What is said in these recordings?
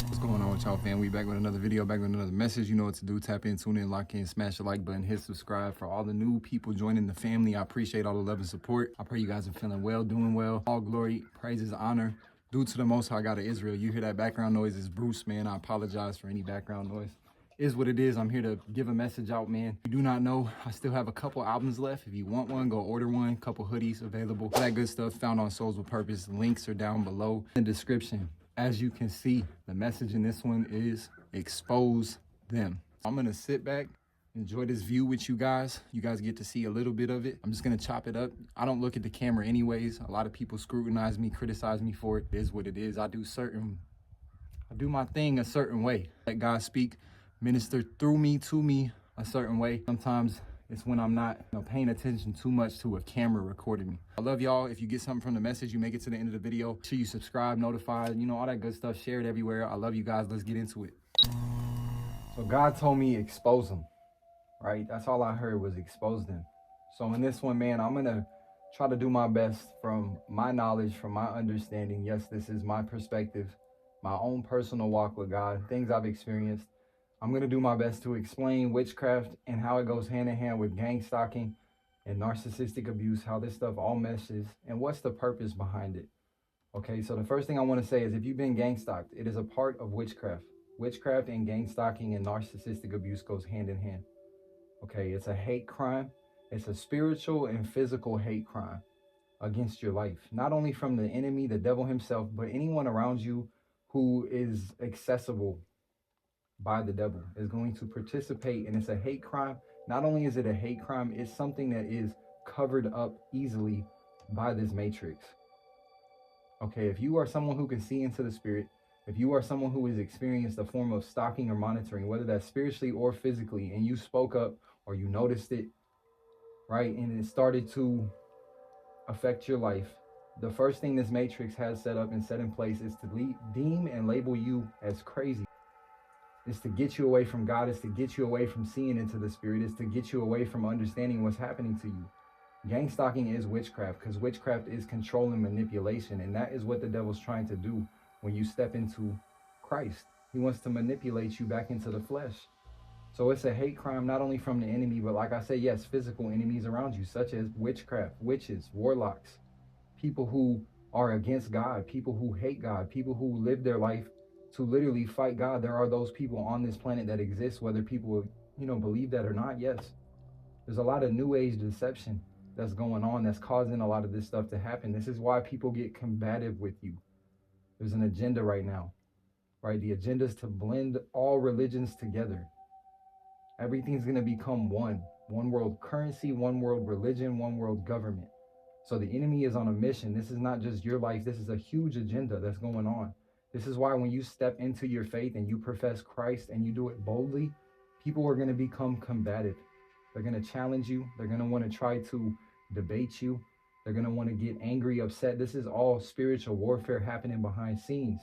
What's going on with y'all, fam? We back with another video, back with another message. You know what to do. Tap in, tune in, lock in, smash the like button, hit subscribe. For all the new people joining the family, I appreciate all the love and support. I pray you guys are feeling well, doing well. All glory, praises, honor due to the Most High God of Israel. You hear that background noise? It's Bruce, man. I apologize for any background noise. Is what it is. I'm here to give a message out, man. You do not know, I still have a couple albums left. If you want one, go order one. Couple hoodies available. All that good stuff found on Souls with Purpose. Links are down below in the description. As you can see, the message in this one is expose them. I'm gonna sit back, enjoy this view with you guys. You guys get to see a little bit of it. I'm just gonna chop it up. I don't look at the camera anyways. A lot of people scrutinize me, criticize me for it. It is what it is. I do my thing a certain way. Let God speak, minister through me, to me a certain way. Sometimes it's when I'm not paying attention too much to a camera recording me. I love y'all. If you get something from the message, you make it to the end of the video. Make sure you subscribe, notified, all that good stuff. Share it everywhere. I love you guys. Let's get into it. So God told me expose them, right? That's all I heard was expose them. So in this one, man, I'm going to try to do my best from my knowledge, from my understanding. Yes, this is my perspective, my own personal walk with God, things I've experienced. I'm going to do my best to explain witchcraft and how it goes hand in hand with gangstalking and narcissistic abuse, how this stuff all meshes, and what's the purpose behind it. Okay, so the first thing I want to say is if you've been gangstalked, it is a part of witchcraft. Witchcraft and gangstalking and narcissistic abuse goes hand in hand. Okay, it's a hate crime. It's a spiritual and physical hate crime against your life. Not only from the enemy, the devil himself, but anyone around you who is accessible by the devil is going to participate, and it's a hate crime. Not only is it a hate crime, it's something that is covered up easily by this matrix. Okay, if you are someone who can see into the spirit, if you are someone who has experienced a form of stalking or monitoring, whether that's spiritually or physically, and you spoke up or you noticed it, right, and it started to affect your life, the first thing this matrix has set up and set in place is to deem and label you as crazy. Is to get you away from God, is to get you away from seeing into the spirit, is to get you away from understanding what's happening to you. Gangstalking is witchcraft, because witchcraft is control and manipulation, and that is what the devil's trying to do when you step into Christ. He wants to manipulate you back into the flesh. So it's a hate crime, not only from the enemy, but like I say, yes, physical enemies around you, such as witchcraft, witches, warlocks, people who are against God, people who hate God, people who live their life to literally fight God. There are those people on this planet that exist, whether people believe that or not. Yes, there's a lot of new age deception that's going on that's causing a lot of this stuff to happen. This is why people get combative with you. There's an agenda right now, right? The agenda is to blend all religions together. Everything's going to become one world currency, one world religion, one world government. So the enemy is on a mission. This is not just your life. This is a huge agenda that's going on. This is why when you step into your faith and you profess Christ and you do it boldly, people are going to become combative. They're going to challenge you. They're going to want to try to debate you. They're going to want to get angry, upset. This is all spiritual warfare happening behind scenes.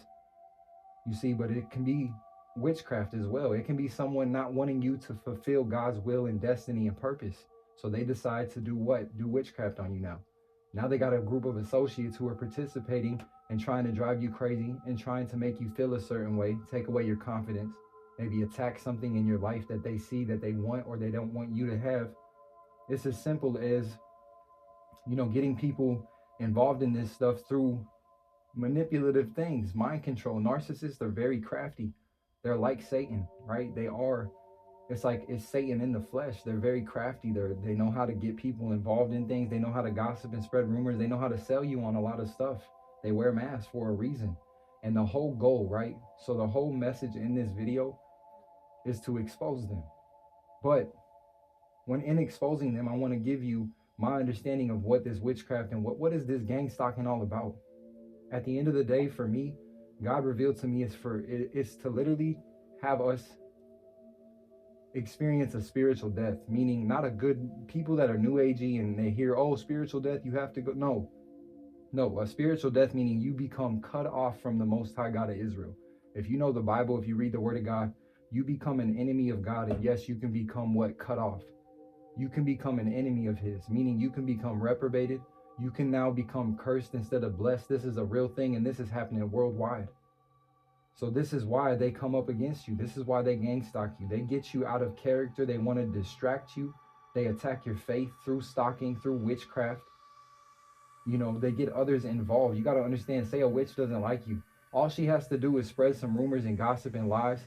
You see, but it can be witchcraft as well. It can be someone not wanting you to fulfill God's will and destiny and purpose. So they decide to do what? Do witchcraft on you now. Now they got a group of associates who are participating and trying to drive you crazy and trying to make you feel a certain way, take away your confidence, maybe attack something in your life that they see that they want or they don't want you to have. It's as simple as, getting people involved in this stuff through manipulative things, mind control. Narcissists are very crafty. They're like Satan, right? It's like it's Satan in the flesh. They're very crafty. They know how to get people involved in things. They know how to gossip and spread rumors. They know how to sell you on a lot of stuff. They wear masks for a reason. And the whole goal, right? So the whole message in this video is to expose them. But when in exposing them, I want to give you my understanding of what this witchcraft and what is this gangstalking all about. At the end of the day, for me, God revealed to me it's to literally have us experience a spiritual death, meaning not a good people that are new agey and they hear, oh, spiritual death, you have to go. No, a spiritual death, meaning you become cut off from the Most High God of Israel. If you know the Bible, if you read the Word of God, you become an enemy of God. And yes, you can become what? Cut off. You can become an enemy of his, meaning you can become reprobated. You can now become cursed instead of blessed. This is a real thing, and this is happening worldwide. So this is why they come up against you. This is why they gang stalk you. They get you out of character. They want to distract you. They attack your faith through stalking, through witchcraft. You know, they get others involved. You got to understand, say a witch doesn't like you. All she has to do is spread some rumors and gossip and lies,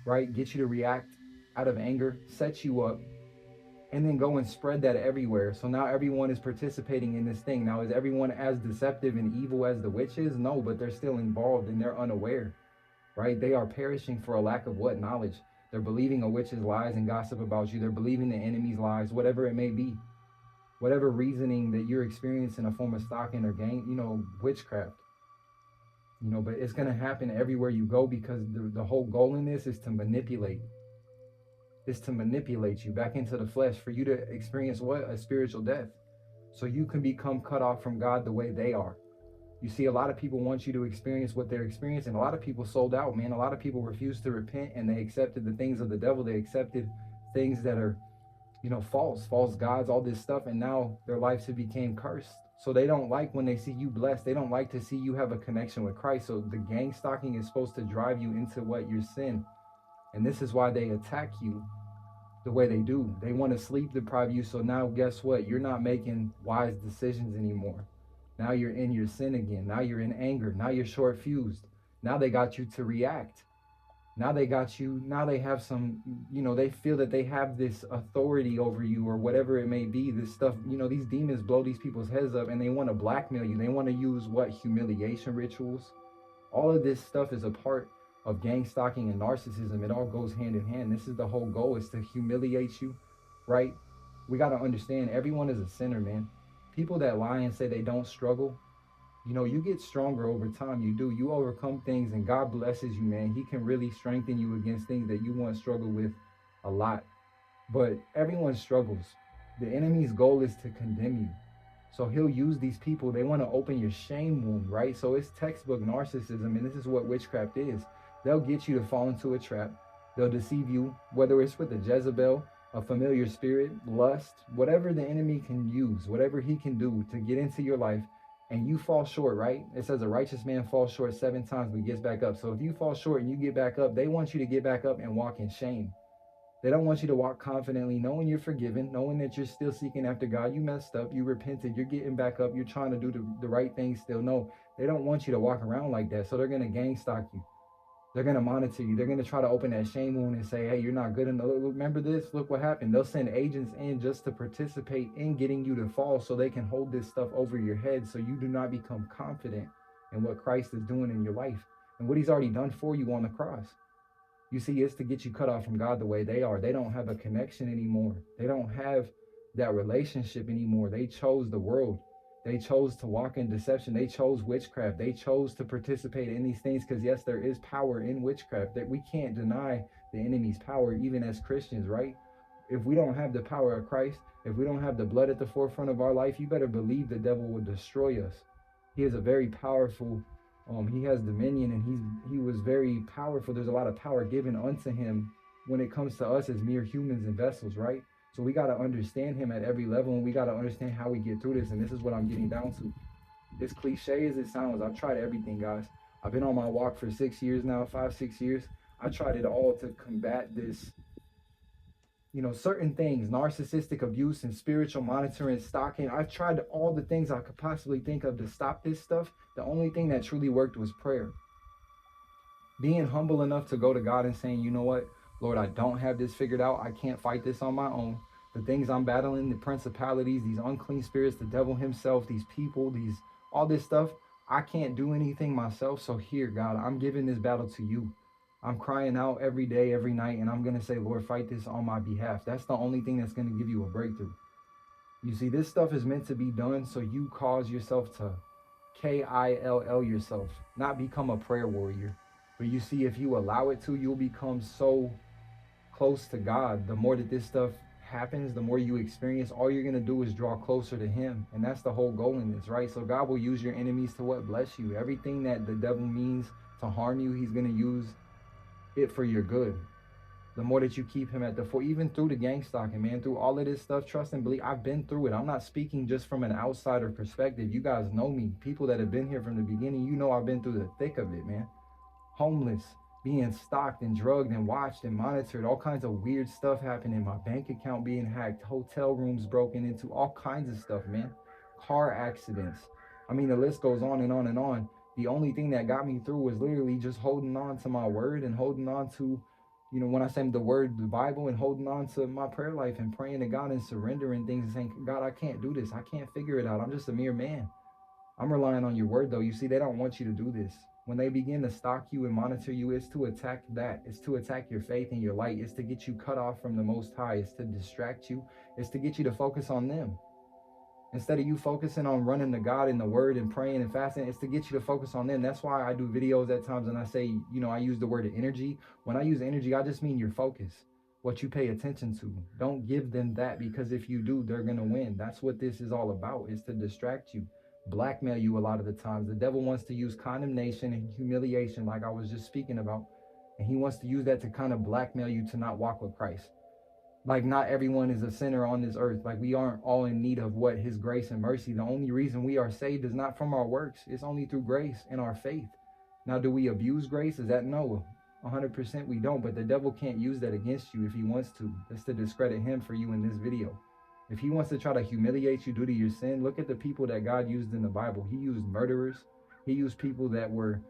right? Get you to react out of anger, set you up, and then go and spread that everywhere. So now everyone is participating in this thing. Now, is everyone as deceptive and evil as the witch is? No, but they're still involved and they're unaware, right? They are perishing for a lack of what? Knowledge. They're believing a witch's lies and gossip about you. They're believing the enemy's lies, whatever it may be. Whatever reasoning that you're experiencing a form of stalking or witchcraft. But it's going to happen everywhere you go, because the whole goal in this is to manipulate. Is to manipulate you back into the flesh for you to experience what? A spiritual death. So you can become cut off from God the way they are. You see, a lot of people want you to experience what they're experiencing. A lot of people sold out, man. A lot of people refused to repent, and they accepted the things of the devil. They accepted things that are, false gods, all this stuff. And now their lives have became cursed. So they don't like when they see you blessed. They don't like to see you have a connection with Christ. So the gang stalking is supposed to drive you into what? Your sin. And this is why they attack you the way they do. They want to sleep deprive you. So now guess what? You're not making wise decisions anymore. Now you're in your sin again. Now you're in anger. Now you're short fused. Now they got you to react. Now they got you. Now they have some, they feel that they have this authority over you or whatever it may be. This stuff, these demons blow these people's heads up and they want to blackmail you. They want to use what? Humiliation rituals. All of this stuff is a part of gang stalking and narcissism. It all goes hand in hand. This is the whole goal, is to humiliate you, right? We got to understand, everyone is a sinner, man. People that lie and say they don't struggle, you get stronger over time. You do. You overcome things and God blesses you, man. He can really strengthen you against things that you once struggled with a lot. But everyone struggles. The enemy's goal is to condemn you. So he'll use these people. They want to open your shame wound, right? So it's textbook narcissism, and this is what witchcraft is. They'll get you to fall into a trap. They'll deceive you, whether it's with a Jezebel, a familiar spirit, lust, whatever the enemy can use, whatever he can do to get into your life, and you fall short, right? It says a righteous man falls short 7 times but gets back up. So if you fall short and you get back up, they want you to get back up and walk in shame. They don't want you to walk confidently, knowing you're forgiven, knowing that you're still seeking after God. You messed up, you repented, you're getting back up, you're trying to do the right thing still. No, they don't want you to walk around like that. So they're going to gang stalk you. They're going to monitor you. They're going to try to open that shame wound and say, hey, you're not good enough. Remember this? Look what happened. They'll send agents in just to participate in getting you to fall so they can hold this stuff over your head so you do not become confident in what Christ is doing in your life and what he's already done for you on the cross. You see, it's to get you cut off from God the way they are. They don't have a connection anymore. They don't have that relationship anymore. They chose the world. They chose to walk in deception. They chose witchcraft. They chose to participate in these things because, yes, there is power in witchcraft. That we can't deny the enemy's power, even as Christians, right? If we don't have the power of Christ, if we don't have the blood at the forefront of our life, you better believe the devil will destroy us. He is a very powerful, he has dominion, and he was very powerful. There's a lot of power given unto him when it comes to us as mere humans and vessels, right? So we got to understand him at every level, and we got to understand how we get through this. And this is what I'm getting down to. As cliche as it sounds, I've tried everything, guys. I've been on my walk for 6 years now, 5-6 years. I tried it all to combat this, certain things, narcissistic abuse and spiritual monitoring, stalking. I've tried all the things I could possibly think of to stop this stuff. The only thing that truly worked was prayer. Being humble enough to go to God and saying, you know what, Lord, I don't have this figured out. I can't fight this on my own. The things I'm battling, the principalities, these unclean spirits, the devil himself, these people, all this stuff, I can't do anything myself. So here, God, I'm giving this battle to you. I'm crying out every day, every night, and I'm going to say, Lord, fight this on my behalf. That's the only thing that's going to give you a breakthrough. You see, this stuff is meant to be done so you cause yourself to kill yourself, not become a prayer warrior. But you see, if you allow it to, you'll become so close to God. The more that this stuff happens, the more you experience, all you're going to do is draw closer to him. And that's the whole goal in this, right? So God will use your enemies to what? Bless you. Everything that the devil means to harm you, he's going to use it for your good. The more that you keep him at the fore, even through the gang stalking, man, through all of this stuff, trust and believe, I've been through it. I'm not speaking just from an outsider perspective. You guys know me. People that have been here from the beginning, I've been through the thick of it, man. homeless, being stalked and drugged and watched and monitored, all kinds of weird stuff happening, my bank account being hacked, hotel rooms broken into, all kinds of stuff, man. Car accidents. I mean, the list goes on and on and on. The only thing that got me through was literally just holding on to my word and holding on to, you know, when I say the word, the Bible, and holding on to my prayer life and praying to God and surrendering things and saying, God, I can't do this. I can't figure it out. I'm just a mere man. I'm relying on your word, though. You see, they don't want you to do this. When they begin to stalk you and monitor you, it's to attack that. It's to attack your faith and your light. It's to get you cut off from the Most High. It's to distract you. It's to get you to focus on them. Instead of you focusing on running to God in the word and praying and fasting, it's to get you to focus on them. That's why I do videos at times and I say, you know, I use the word energy. When I use energy, I just mean your focus, what you pay attention to. Don't give them that, because if you do, they're going to win. That's what this is all about, is to distract you, blackmail you a lot of the times. The devil wants to use condemnation and humiliation, like I was just speaking about. And he wants to use that to kind of blackmail you to not walk with Christ. Like, not everyone is a sinner on this earth. Like, we aren't all in need of what his grace and mercy. The only reason we are saved is not from our works. It's only through grace and our faith. Now, do we abuse grace? Is that no? 100% we don't. But the devil can't use that against you if he wants to. That's to discredit him for you in this video. If he wants to try to humiliate you due to your sin, look at the people that God used in the Bible. He used murderers. He used people that were,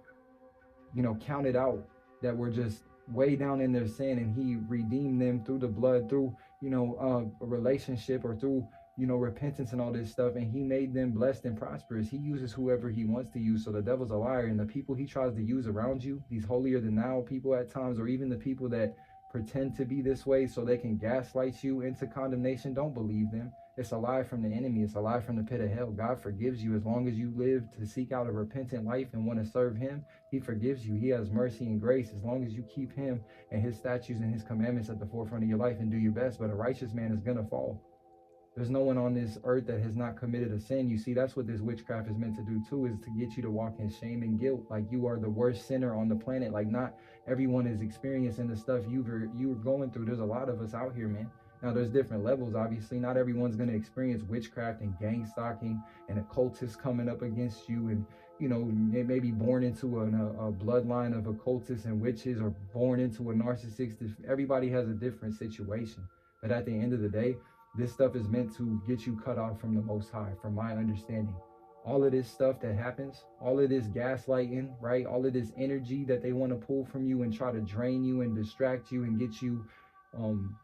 you know, counted out, that were just way down in their sin, and he redeemed them through the blood, through, you know, a relationship, or through, you know, repentance and all this stuff, and he made them blessed and prosperous. He uses whoever he wants to use. So the devil's a liar, and the people he tries to use around you, these holier than thou people at times, or even the people that pretend to be this way so they can gaslight you into condemnation, don't believe them. It's a lie from the enemy. It's a lie from the pit of hell. God forgives you as long as you live to seek out a repentant life and want to serve him. He forgives you. He has mercy and grace as long as you keep him and his statutes and his commandments at the forefront of your life and do your best. But a righteous man is going to fall. There's no one on this earth that has not committed a sin. You see, that's what this witchcraft is meant to do too, is to get you to walk in shame and guilt. Like, you are the worst sinner on the planet. Like, not everyone is experiencing the stuff you were going through. There's a lot of us out here, man. Now, there's different levels, obviously. Not everyone's going to experience witchcraft and gang stalking and occultists coming up against you, and, you know, it may be born into a bloodline of occultists and witches, or born into a narcissistic. Everybody has a different situation. But at the end of the day, this stuff is meant to get you cut off from the Most High, from my understanding. All of this stuff that happens, all of this gaslighting, right? All of this energy that they want to pull from you and try to drain you and distract you and get you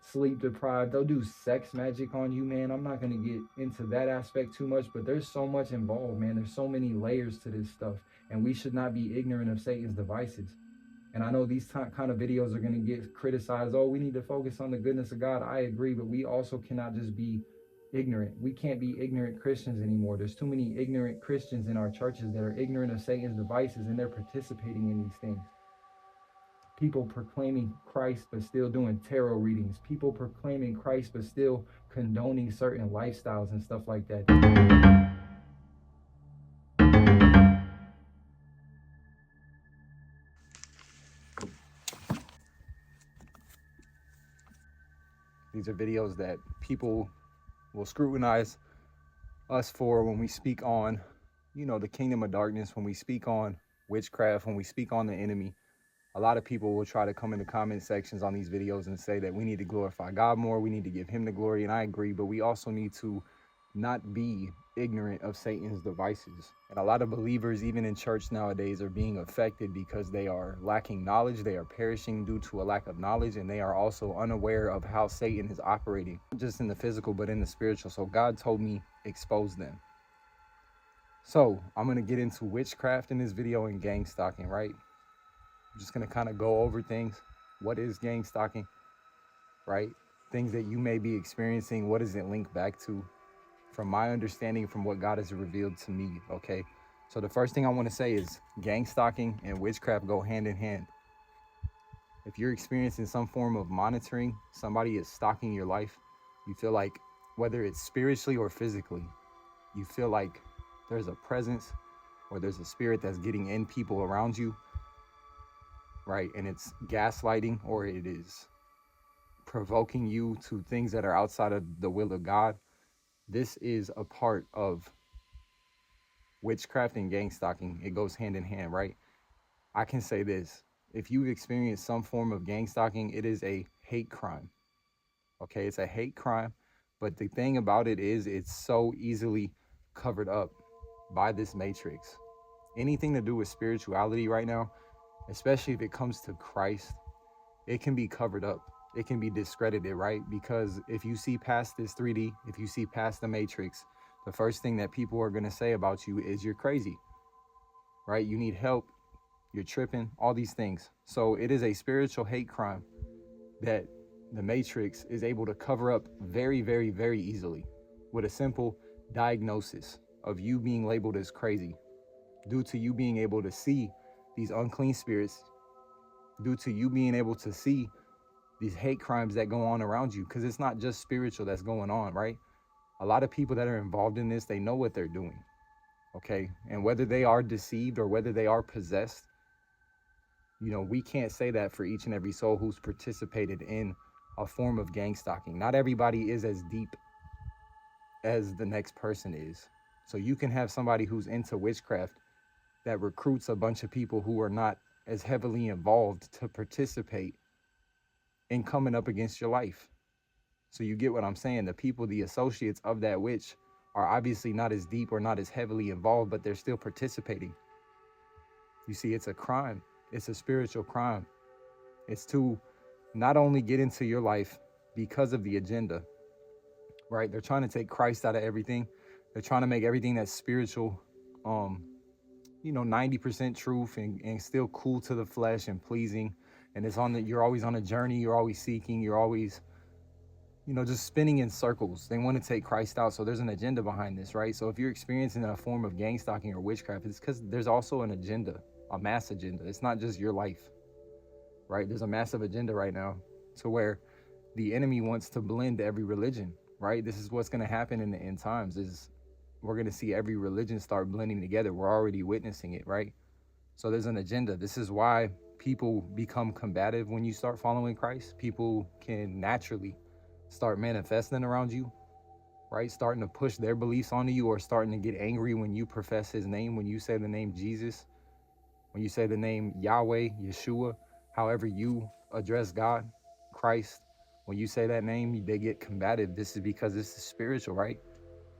sleep deprived. They'll do sex magic on you, man. I'm not going to get into that aspect too much, but there's so much involved, man. There's so many layers to this stuff, and we should not be ignorant of Satan's devices. And I know these kind of videos are going to get criticized. Oh, we need to focus on the goodness of God. I agree, but we also cannot just be ignorant. We can't be ignorant Christians anymore. There's too many ignorant Christians in our churches that are ignorant of Satan's devices, and they're participating in these things. People proclaiming Christ but still doing tarot readings. People proclaiming Christ but still condoning certain lifestyles and stuff like that. These are videos that people will scrutinize us for when we speak on, you know, the kingdom of darkness, when we speak on witchcraft, when we speak on the enemy. A lot of people will try to come in the comment sections on these videos and say that we need to glorify God more, we need to give him the glory, and I agree, but we also need to not be ignorant of Satan's devices. And a lot of believers, even in church nowadays, are being affected because they are lacking knowledge, they are perishing due to a lack of knowledge, and they are also unaware of how Satan is operating, not just in the physical, but in the spiritual. So God told me, expose them. So I'm going to get into witchcraft in this video and gang stalking, right? I'm just going to kind of go over things. What is gang stalking, right? Things that you may be experiencing. What does it link back to? From my understanding, from what God has revealed to me, okay? So the first thing I want to say is gang stalking and witchcraft go hand in hand. If you're experiencing some form of monitoring, somebody is stalking your life, you feel like, whether it's spiritually or physically, you feel like there's a presence or there's a spirit that's getting in people around you, right? And it's gaslighting, or it is provoking you to things that are outside of the will of God. This is a part of witchcraft and gang stalking. It goes hand in hand, right? I can say this. if you've experienced some form of gang stalking, it is a hate crime. Okay, it's a hate crime. But the thing about it is it's so easily covered up by this matrix. Anything to do with spirituality right now, especially if it comes to Christ, it can be covered up. It can be discredited, right? Because if you see past this 3D, if you see past the matrix, the first thing that people are going to say about you is you're crazy, right? You need help, you're tripping, all these things. So it is a spiritual hate crime that the matrix is able to cover up very, very, very easily with a simple diagnosis of you being labeled as crazy due to you being able to see these unclean spirits, due to you being able to see these hate crimes that go on around you, because it's not just spiritual that's going on, right? A lot of people that are involved in this, they know what they're doing, okay? And whether they are deceived or whether they are possessed, you know, we can't say that for each and every soul who's participated in a form of gang stalking. Not everybody is as deep as the next person is. So you can have somebody who's into witchcraft that recruits a bunch of people who are not as heavily involved to participate in coming up against your life. So you get what I'm saying? The people, the associates of that witch are obviously not as deep or not as heavily involved, but they're still participating. You see, it's a crime. It's a spiritual crime. It's to not only get into your life because of the agenda, right? They're trying to take Christ out of everything. They're trying to make everything that's spiritual, 90% truth and still cool to the flesh and pleasing. And it's you're always on a journey. You're always seeking. You're always, just spinning in circles. They want to take Christ out. So there's an agenda behind this, right? So if you're experiencing a form of gang stalking or witchcraft, it's because there's also an agenda, a mass agenda. It's not just your life, right? There's a massive agenda right now to where the enemy wants to blend every religion, right? This is what's going to happen in the end times is we're going to see every religion start blending together. We're already witnessing it, right? So there's an agenda. This is why people become combative when you start following Christ. People can naturally start manifesting around you, right? Starting to push their beliefs onto you, or starting to get angry when you profess his name, when you say the name Jesus, when you say the name Yahweh, Yeshua, however you address God, Christ, when you say that name, they get combative. This is because this is spiritual, right?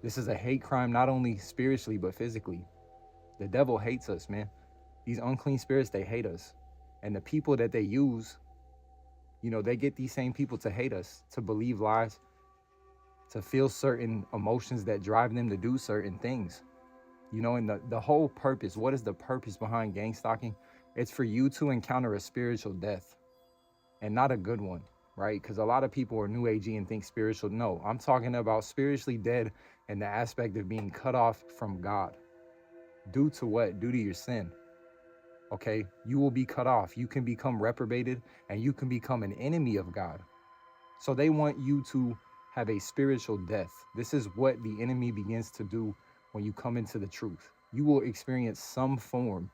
This is a hate crime, not only spiritually, but physically. The devil hates us, man. These unclean spirits, they hate us. And the people that they use, they get these same people to hate us, to believe lies, to feel certain emotions that drive them to do certain things. And the whole purpose, what is the purpose behind gang stalking? It's for you to encounter a spiritual death, and not a good one, right? Because a lot of people are new agey and think spiritual. No, I'm talking about spiritually dead in the aspect of being cut off from God. Due to what? Due to your sin. Okay, you will be cut off. You can become reprobated, and you can become an enemy of God. So they want you to have a spiritual death. This is what the enemy begins to do when you come into the truth. You will experience some form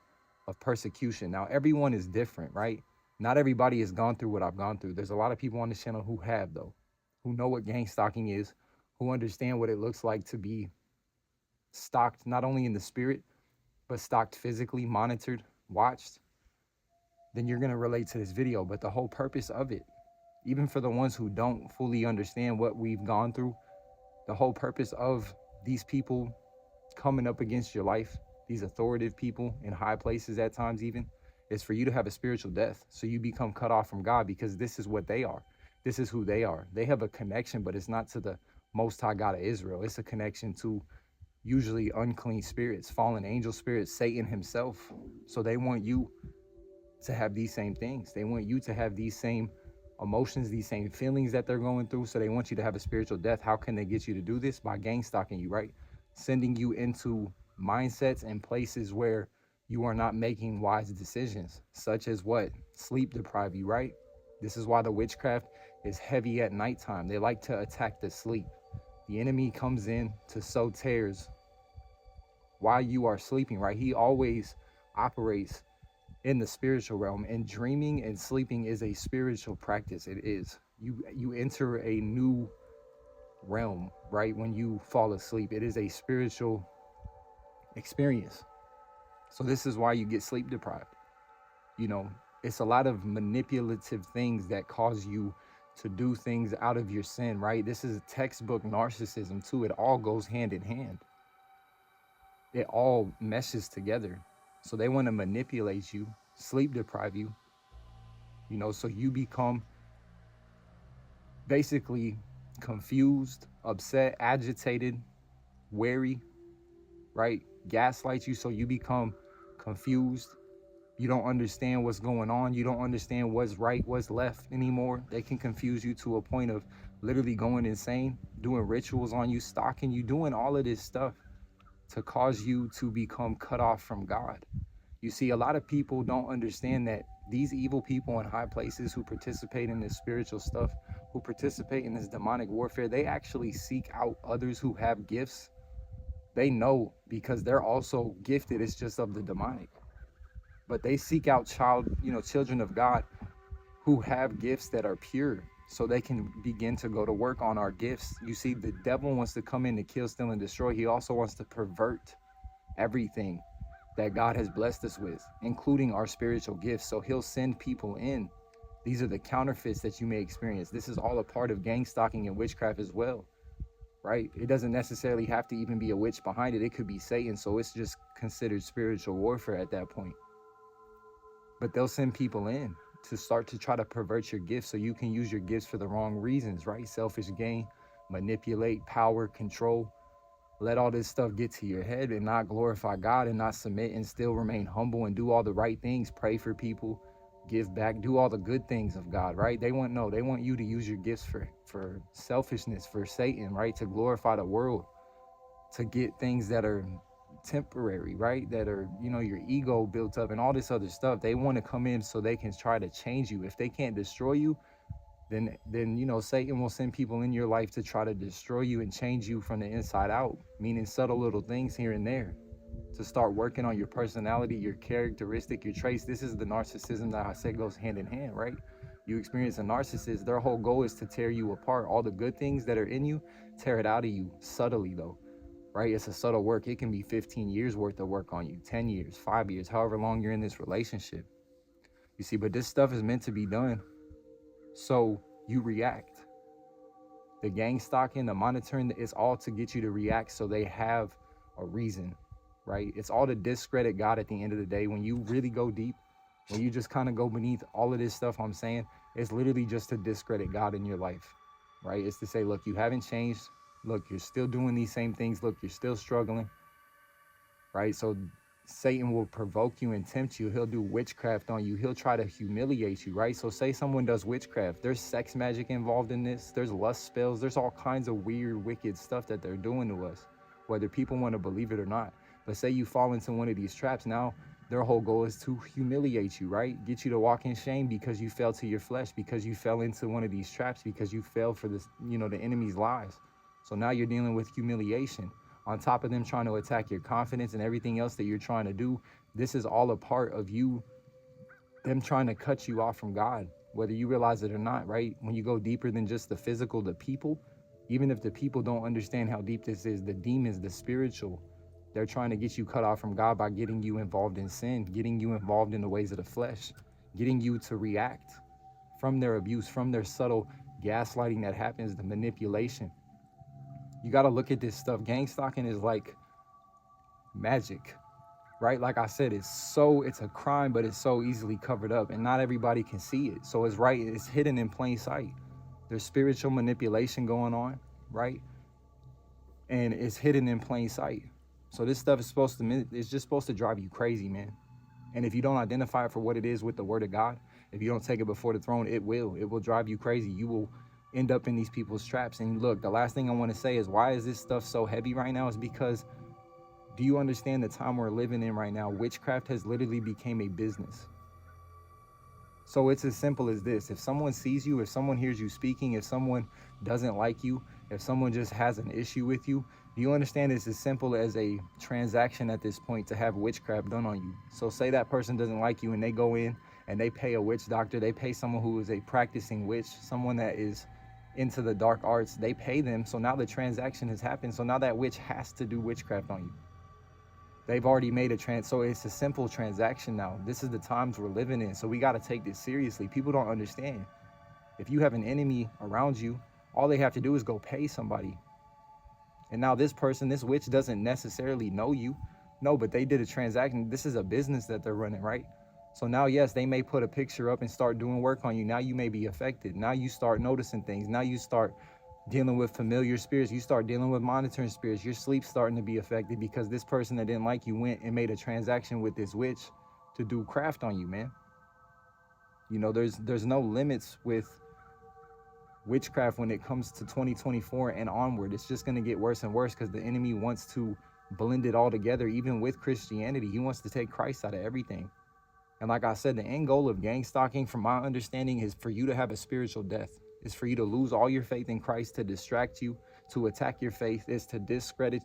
of persecution. Now, everyone is different, right? Not everybody has gone through what I've gone through. There's a lot of people on this channel who have, though, who know what gang stalking is, who understand what it looks like to be stalked, not only in the spirit, but stalked physically, monitored, watched. Then you're going to relate to this video. But the whole purpose of it, even for the ones who don't fully understand what we've gone through, the whole purpose of these people coming up against your life, these authoritative people in high places at times even, is for you to have a spiritual death. So you become cut off from God, because this is what they are. This is who they are. They have a connection, but it's not to the Most High God of Israel. It's a connection to usually unclean spirits, fallen angel spirits, Satan himself. So they want you to have these same things. They want you to have these same emotions, these same feelings that they're going through. So they want you to have a spiritual death. How can they get you to do this? By gang stalking you, right? Sending you into mindsets and places where you are not making wise decisions, such as what? Sleep deprive you, right? This is why the witchcraft is heavy at nighttime. They like to attack the sleep. The enemy comes in to sow tares while you are sleeping, right? He always operates in the spiritual realm, and dreaming and sleeping is a spiritual practice. It is. You enter a new realm, right? When you fall asleep, it is a spiritual experience. So this is why you get sleep deprived. It's a lot of manipulative things that cause you to do things out of your sin, right? This is textbook narcissism too. It all goes hand in hand. It all meshes together. So they want to manipulate you, sleep deprive you, so you become basically confused, upset, agitated, wary, right? Gaslight you so you become confused. You don't understand what's going on. You don't understand what's right, what's left anymore. They can confuse you to a point of literally going insane, doing rituals on you, stalking you, doing all of this stuff to cause you to become cut off from God. You see, a lot of people don't understand that these evil people in high places who participate in this spiritual stuff, who participate in this demonic warfare, they actually seek out others who have gifts. They know because they're also gifted. It's just of the demonic. But they seek out children of God who have gifts that are pure so they can begin to go to work on our gifts. You see, the devil wants to come in to kill, steal, and destroy. He also wants to pervert everything that God has blessed us with, including our spiritual gifts. So he'll send people in. These are the counterfeits that you may experience. This is all a part of gangstalking and witchcraft as well, right? It doesn't necessarily have to even be a witch behind it. It could be Satan. So it's just considered spiritual warfare at that point. But they'll send people in to start to try to pervert your gifts so you can use your gifts for the wrong reasons, right? Selfish gain, manipulate, power, control. Let all this stuff get to your head and not glorify God and not submit and still remain humble and do all the right things. Pray for people, give back, do all the good things of God, right? They want you to use your gifts for selfishness, for Satan, right? To glorify the world, to get things that are temporary, right? That are, your ego built up and all this other stuff. They want to come in so they can try to change you. If they can't destroy you, then Satan will send people in your life to try to destroy you and change you from the inside out, meaning subtle little things here and there to start working on your personality, your characteristic, your traits. This is the narcissism that I said goes hand in hand, right? You experience a narcissist, their whole goal is to tear you apart. All the good things that are in you, tear it out of you subtly though, right? It's a subtle work. It can be 15 years worth of work on you, 10 years, 5 years, however long you're in this relationship. You see, but this stuff is meant to be done so you react. The gang stalking, the monitoring, it's all to get you to react so they have a reason, right? It's all to discredit God at the end of the day. When you really go deep, when you just kind of go beneath all of this stuff I'm saying, it's literally just to discredit God in your life, right? It's to say, look, you haven't changed. Look, you're still doing these same things. Look, you're still struggling, right? So Satan will provoke you and tempt you. He'll do witchcraft on you. He'll try to humiliate you, right? So say someone does witchcraft. There's sex magic involved in this. There's lust spells. There's all kinds of weird, wicked stuff that they're doing to us, whether people want to believe it or not. But say you fall into one of these traps. Now their whole goal is to humiliate you, right? Get you to walk in shame because you fell to your flesh, because you fell into one of these traps, because you fell for this, the enemy's lies. So now you're dealing with humiliation. On top of them trying to attack your confidence and everything else that you're trying to do, this is all a part of them trying to cut you off from God, whether you realize it or not, right? When you go deeper than just the physical, the people, even if the people don't understand how deep this is, the demons, the spiritual, they're trying to get you cut off from God by getting you involved in sin, getting you involved in the ways of the flesh, getting you to react from their abuse, from their subtle gaslighting that happens, the manipulation. You got to look at this stuff. Gangstalking is like magic, right? Like I said, it's a crime, but it's so easily covered up and not everybody can see it. So it's hidden in plain sight. There's spiritual manipulation going on, right? And it's hidden in plain sight. So this stuff is just supposed to drive you crazy, man. And if you don't identify it for what it is with the word of God, if you don't take it before the throne, it will drive you crazy. You will end up in these people's traps. And look, the last thing I want to say is, why is this stuff so heavy right now? Is because, do you understand the time we're living in right now? Witchcraft has literally become a business. So it's as simple as this. If someone sees you, if someone hears you speaking, if someone doesn't like you, if someone just has an issue with you, do you understand it's as simple as a transaction at this point to have witchcraft done on you? So say that person doesn't like you and they go in and they pay a witch doctor, they pay someone who is a practicing witch, someone that is into the dark arts, they pay them. So now the transaction has happened. So now that witch has to do witchcraft on you. They've already made so it's a simple transaction now. This is the times we're living in, so we got to take this seriously. People don't understand. If you have an enemy around you, all they have to do is go pay somebody. And now this person, this witch, doesn't necessarily know you. No, but they did a transaction. This is a business that they're running, right? So now, yes, they may put a picture up and start doing work on you. Now you may be affected. Now you start noticing things. Now you start dealing with familiar spirits. You start dealing with monitoring spirits. Your sleep's starting to be affected because this person that didn't like you went and made a transaction with this witch to do craft on you, man. You know, there's no limits with witchcraft when it comes to 2024 and onward. It's just going to get worse and worse because the enemy wants to blend it all together. Even with Christianity, he wants to take Christ out of everything. And like I said, the end goal of gangstalking, from my understanding, is for you to have a spiritual death. It's for you to lose all your faith in Christ, to distract you, to attack your faith. It's to discredit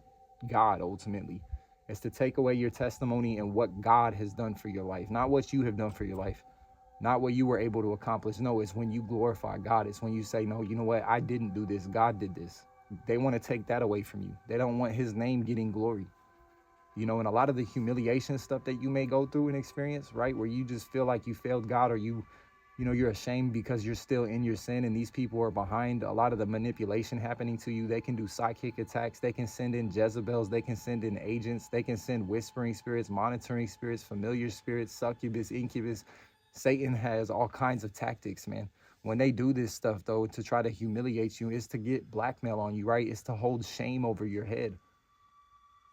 God, ultimately. It's to take away your testimony and what God has done for your life, not what you have done for your life, not what you were able to accomplish. No, it's when you glorify God. It's when you say, no, you know what? I didn't do this. God did this. They want to take that away from you. They don't want his name getting glory. You know, and a lot of the humiliation stuff that you may go through and experience, right, where you just feel like you failed God, or you know, you're ashamed because you're still in your sin and these people are behind a lot of the manipulation happening to you. They can do psychic attacks. They can send in Jezebels. They can send in agents. They can send whispering spirits, monitoring spirits, familiar spirits, succubus, incubus. Satan has all kinds of tactics, man. When they do this stuff, though, to try to humiliate you, is to get blackmail on you, right? It's to hold shame over your head.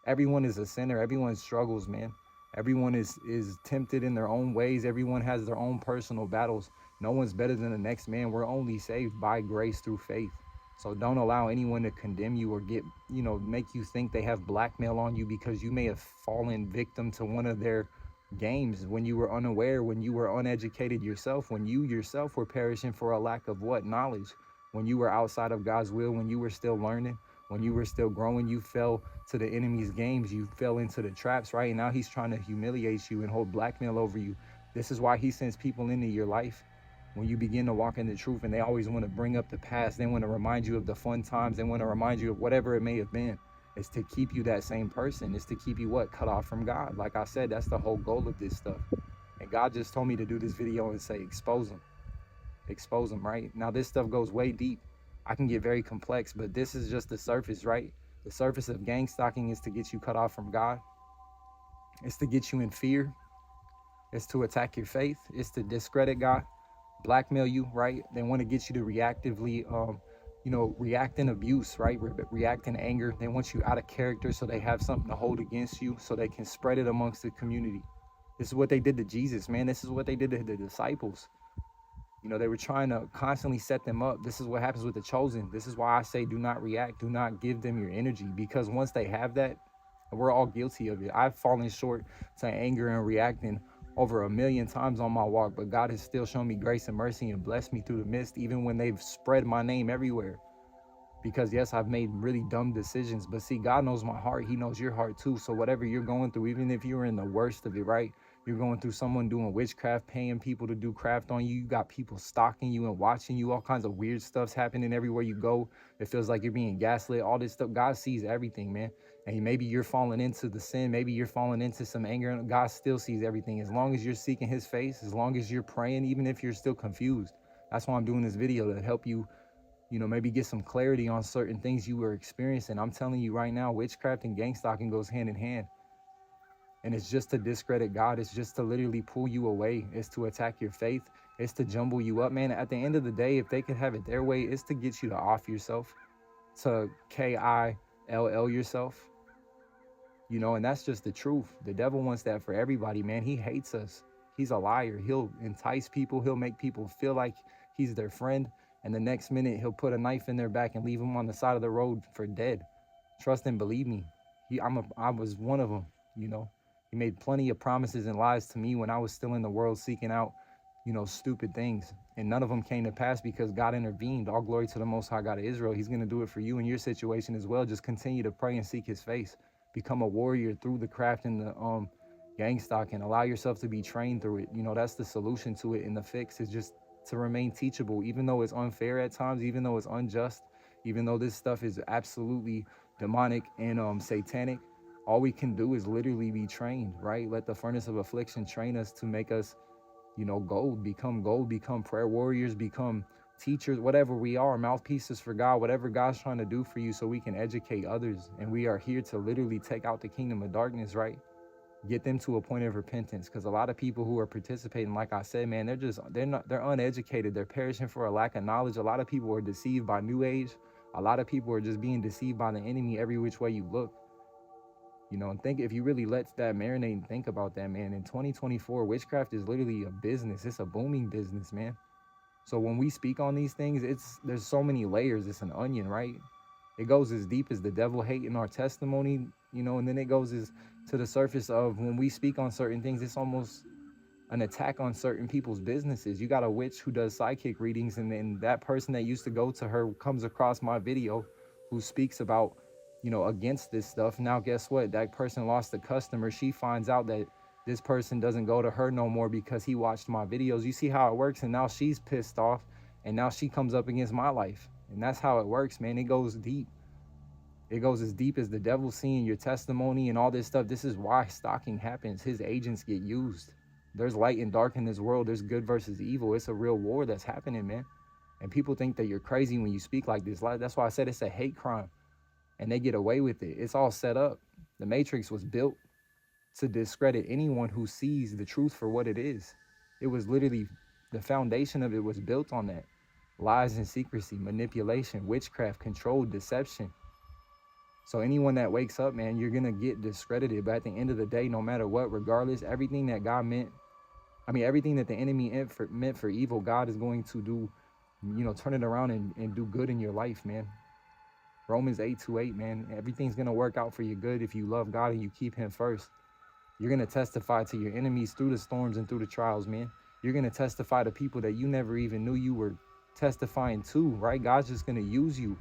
Everyone is a sinner. Everyone struggles, man. Everyone is tempted in their own ways. Everyone has their own personal battles. No one's better than the next man. We're only saved by grace through faith. So don't allow anyone to condemn you or make you think they have blackmail on you because you may have fallen victim to one of their games when you were unaware, when you were uneducated yourself, when you yourself were perishing for a lack of what? Knowledge. When you were outside of God's will, when you were still learning, when you were still growing, you fell to the enemy's games. You fell into the traps, right? And now he's trying to humiliate you and hold blackmail over you. This is why he sends people into your life when you begin to walk in the truth, and they always want to bring up the past. They want to remind you of the fun times. They want to remind you of whatever it may have been. It's to keep you that same person. It's to keep you what? Cut off from God. Like I said, that's the whole goal of this stuff. And God just told me to do this video and say, expose them. Expose them, right? Now this stuff goes way deep. I can get very complex, but this is just the surface, right? The surface of gangstalking is to get you cut off from God. It's to get you in fear. It's to attack your faith. It's to discredit God, blackmail you, right? They want to get you to reactively, react in abuse, right? React in anger. They want you out of character so they have something to hold against you so they can spread it amongst the community. This is what they did to Jesus, man. This is what they did to the disciples. You know, they were trying to constantly set them up. This is what happens with the chosen. This is why I say do not react. Do not give them your energy, because once they have that, we're all guilty of it. I've fallen short to anger and reacting over 1,000,000 times on my walk, but God has still shown me grace and mercy and blessed me through the midst, even when they've spread my name everywhere. Because yes, I've made really dumb decisions, but see, God knows my heart. He knows your heart too. So whatever you're going through, even if you're in the worst of it, right? You're going through someone doing witchcraft, paying people to do craft on you. You got people stalking you and watching you. All kinds of weird stuff's happening everywhere you go. It feels like you're being gaslit. All this stuff. God sees everything, man. And maybe you're falling into the sin. Maybe you're falling into some anger. God still sees everything. As long as you're seeking his face, as long as you're praying, even if you're still confused. That's why I'm doing this video, to help you, maybe get some clarity on certain things you were experiencing. I'm telling you right now, witchcraft and gangstalking goes hand in hand. And it's just to discredit God. It's just to literally pull you away. It's to attack your faith. It's to jumble you up, man. At the end of the day, if they could have it their way, it's to get you to off yourself, to KILL yourself, and that's just the truth. The devil wants that for everybody, man. He hates us. He's a liar. He'll entice people. He'll make people feel like he's their friend. And the next minute, he'll put a knife in their back and leave them on the side of the road for dead. Trust and believe me. I was one of them, He made plenty of promises and lies to me when I was still in the world seeking out, stupid things. And none of them came to pass because God intervened. All glory to the Most High God of Israel. He's going to do it for you in your situation as well. Just continue to pray and seek his face. Become a warrior through the craft and the gangstalking. Allow yourself to be trained through it. That's the solution to it. And the fix is just to remain teachable, even though it's unfair at times, even though it's unjust, even though this stuff is absolutely demonic and satanic. All we can do is literally be trained, right? Let the furnace of affliction train us to make us, gold, become prayer warriors, become teachers, whatever we are, mouthpieces for God, whatever God's trying to do for you, so we can educate others. And we are here to literally take out the kingdom of darkness, right? Get them to a point of repentance. Because a lot of people who are participating, like I said, man, they're uneducated. They're perishing for a lack of knowledge. A lot of people are deceived by New Age. A lot of people are just being deceived by the enemy every which way you look. And think, if you really let that marinate and think about that, man, in 2024, witchcraft is literally a business. It's a booming business, man. So when we speak on these things, there's so many layers. It's an onion, right? It goes as deep as the devil hating our testimony, and then it goes to the surface of when we speak on certain things, it's almost an attack on certain people's businesses. You got a witch who does psychic readings, and then that person that used to go to her comes across my video who speaks about, against this stuff. Now, guess what? That person lost a customer. She finds out that this person doesn't go to her no more because he watched my videos. You see how it works? And now she's pissed off, and now she comes up against my life. And that's how it works, man. It goes deep. It goes as deep as the devil seeing your testimony and all this stuff. This is why stalking happens. His agents get used. There's light and dark in this world. There's good versus evil. It's a real war that's happening, man. And people think that you're crazy when you speak like this. That's why I said it's a hate crime. And they get away with it. It's all set up. The Matrix was built to discredit anyone who sees the truth for what it is. It was literally, the foundation of it was built on that. Lies and secrecy, manipulation, witchcraft, control, deception. So anyone that wakes up, man, you're going to get discredited. But at the end of the day, no matter what, regardless, everything that God everything that the enemy meant for evil, God is going to do, turn it around and do good in your life, man. Romans 8:28, man. Everything's going to work out for your good if you love God and you keep him first. You're going to testify to your enemies through the storms and through the trials, man. You're going to testify to people that you never even knew you were testifying to, right? God's just going to use you.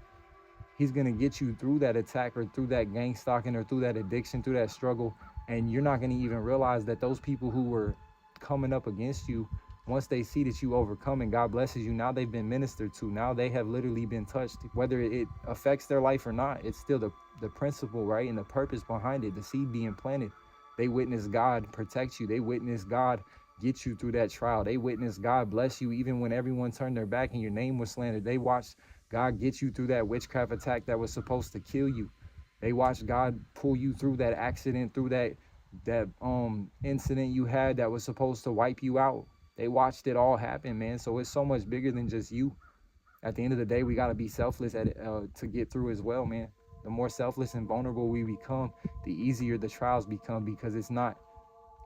He's going to get you through that attack or through that gangstalking or through that addiction, through that struggle. And you're not going to even realize that those people who were coming up against you, once they see that you overcome and God blesses you, now they've been ministered to. Now they have literally been touched. Whether it affects their life or not, it's still the principle, right? And the purpose behind it, the seed being planted. They witness God protect you. They witness God get you through that trial. They witness God bless you even when everyone turned their back and your name was slandered. They watched God get you through that witchcraft attack that was supposed to kill you. They watched God pull you through that accident, through that incident you had that was supposed to wipe you out. They watched it all happen, man. So it's so much bigger than just you. At the end of the day, we got to be selfless at it, to get through as well, man. The more selfless and vulnerable we become, the easier the trials become, because it's not,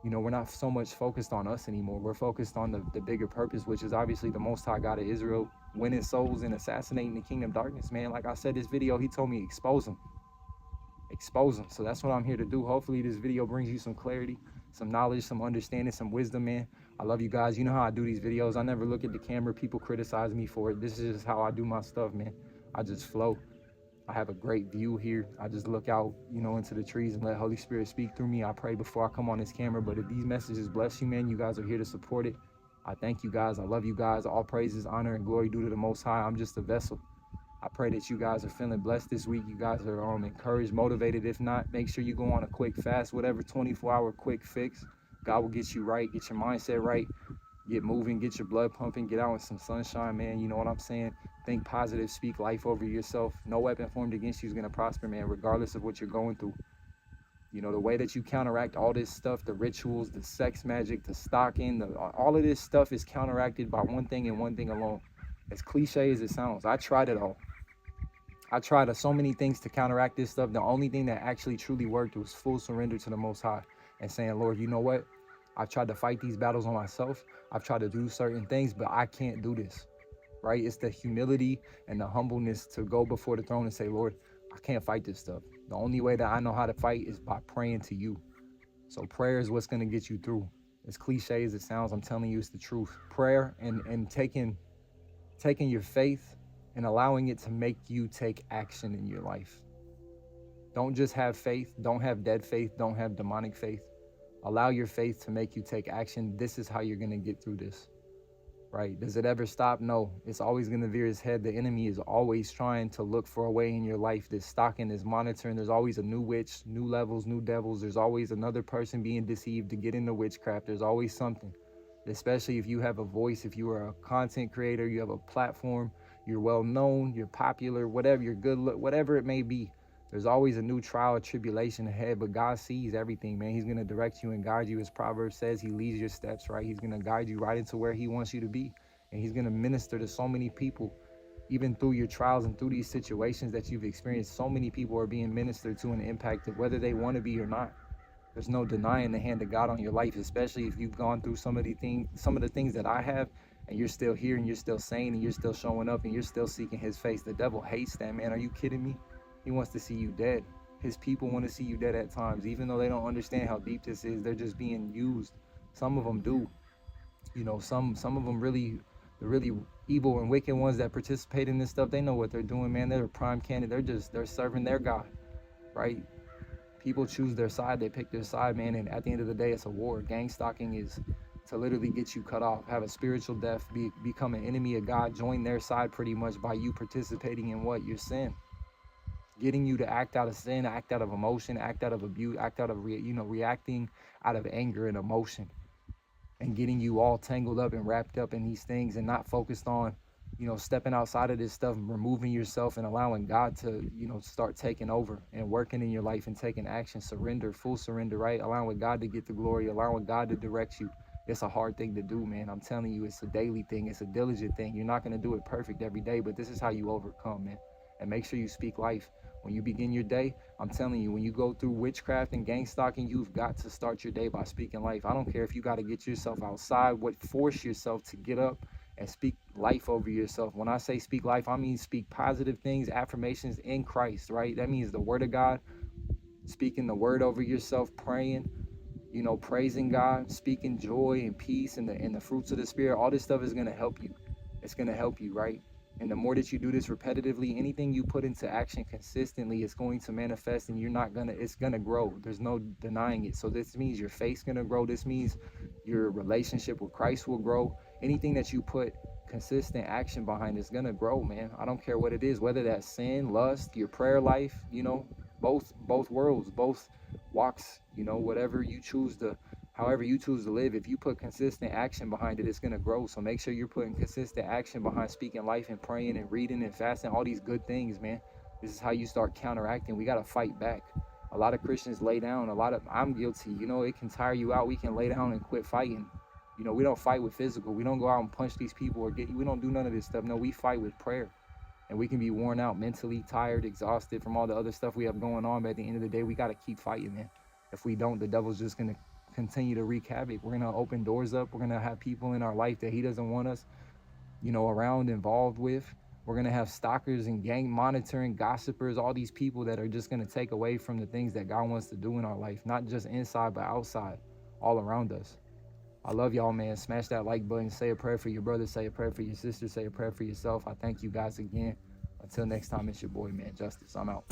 we're not so much focused on us anymore. We're focused on the bigger purpose, which is obviously the Most High God of Israel, winning souls and assassinating the kingdom of darkness, man. Like I said, this video, he told me expose them. So that's what I'm here to do. Hopefully this video brings you some clarity, some knowledge, some understanding, some wisdom, man. I love you guys. You know how I do these videos. I never look at the camera. People criticize me for it. This is just how I do my stuff, man. I just flow. I have a great view here. I just look out, into the trees and let Holy Spirit speak through me. I pray before I come on this camera. But if these messages bless you, man, you guys are here to support it. I thank you guys. I love you guys. All praises, honor, and glory due to the Most High. I'm just a vessel. I pray that you guys are feeling blessed this week. You guys are encouraged, motivated. If not, make sure you go on a quick fast, whatever 24-hour quick fix. God will get you right, get your mindset right, get moving, get your blood pumping, get out in some sunshine, man. You know what I'm saying? Think positive, speak life over yourself. No weapon formed against you is going to prosper, man, regardless of what you're going through. The way that you counteract all this stuff, the rituals, the sex magic, the stalking, all of this stuff is counteracted by one thing and one thing alone. As cliche as it sounds, I tried it all. I tried so many things to counteract this stuff. The only thing that actually truly worked was full surrender to the Most High and saying, Lord, you know what? I've tried to fight these battles on myself. I've tried to do certain things, but I can't do this, right? It's the humility and the humbleness to go before the throne and say, Lord, I can't fight this stuff. The only way that I know how to fight is by praying to you. So prayer is what's going to get you through. As cliche as it sounds, I'm telling you, it's the truth. Prayer and taking your faith and allowing it to make you take action in your life. Don't just have faith. Don't have dead faith. Don't have demonic faith. Allow your faith to make you take action. This is how you're going to get through this, right? Does it ever stop? No, it's always going to veer its head. The enemy is always trying to look for a way in your life. This stalking, this monitoring. There's always a new witch, new levels, new devils. There's always another person being deceived to get into witchcraft. There's always something, especially if you have a voice, if you are a content creator, you have a platform, you're well known, you're popular, whatever, you're good, whatever it may be. There's always a new trial or tribulation ahead, but God sees everything, man. He's going to direct you and guide you. As Proverbs says, he leads your steps, right? He's going to guide you right into where he wants you to be. And he's going to minister to so many people, even through your trials and through these situations that you've experienced. So many people are being ministered to and impacted, whether they want to be or not. There's no denying the hand of God on your life, especially if you've gone through some of the things that I have, and you're still here and you're still sane and you're still showing up and you're still seeking his face. The devil hates that, man. Are you kidding me? He wants to see you dead. His people want to see you dead at times, even though they don't understand how deep this is. They're just being used. Some of them do. You know, some of them really, the really evil and wicked ones that participate in this stuff, they know what they're doing, man. They're a prime candidate. They're serving their God, right? People choose their side. They pick their side, man. And at the end of the day, it's a war. Gangstalking is to literally get you cut off, have a spiritual death, become an enemy of God, join their side pretty much by you participating in what? Your sin. Getting you to act out of sin, act out of emotion, act out of abuse, act out of, reacting out of anger and emotion, and getting you all tangled up and wrapped up in these things and not focused on, stepping outside of this stuff, removing yourself and allowing God to, start taking over and working in your life and taking action, surrender, full surrender, right? Allowing God to get the glory, allowing God to direct you. It's a hard thing to do, man. I'm telling you, it's a daily thing. It's a diligent thing. You're not going to do it perfect every day, but this is how you overcome, man. And make sure you speak life. When you begin your day, I'm telling you, when you go through witchcraft and gang stalking, you've got to start your day by speaking life. I don't care if you got to get yourself outside, force yourself to get up and speak life over yourself. When I say speak life, I mean speak positive things, affirmations in Christ, right? That means the word of God, speaking the word over yourself, praying, praising God, speaking joy and peace and the fruits of the Spirit. All this stuff is going to help you. It's going to help you, right? And the more that you do this repetitively, anything you put into action consistently is going to manifest, and it's going to grow. There's no denying it. So this means your faith's going to grow. This means your relationship with Christ will grow. Anything that you put consistent action behind is going to grow, man. I don't care what it is, whether that's sin, lust, your prayer life, both worlds, both walks, whatever you choose to, however you choose to live, if you put consistent action behind it, it's going to grow. So make sure you're putting consistent action behind speaking life and praying and reading and fasting, all these good things, man. This is how you start counteracting. We got to fight back. A lot of Christians lay down. I'm guilty. It can tire you out. We can lay down and quit fighting. We don't fight with physical. We don't go out and punch these people we don't do none of this stuff. No, we fight with prayer. And we can be worn out mentally, tired, exhausted from all the other stuff we have going on. But at the end of the day, we got to keep fighting, man. If we don't, the devil's just going to continue to wreak havoc. We're going to open doors up. We're going to have people in our life that he doesn't want us, around, involved with. We're going to have stalkers and gang monitoring, gossipers, all these people that are just going to take away from the things that God wants to do in our life, not just inside, but outside, all around us. I love y'all, man. Smash that like button. Say a prayer for your brother. Say a prayer for your sister. Say a prayer for yourself. I thank you guys again. Until next time, it's your boy, man, Justice. I'm out.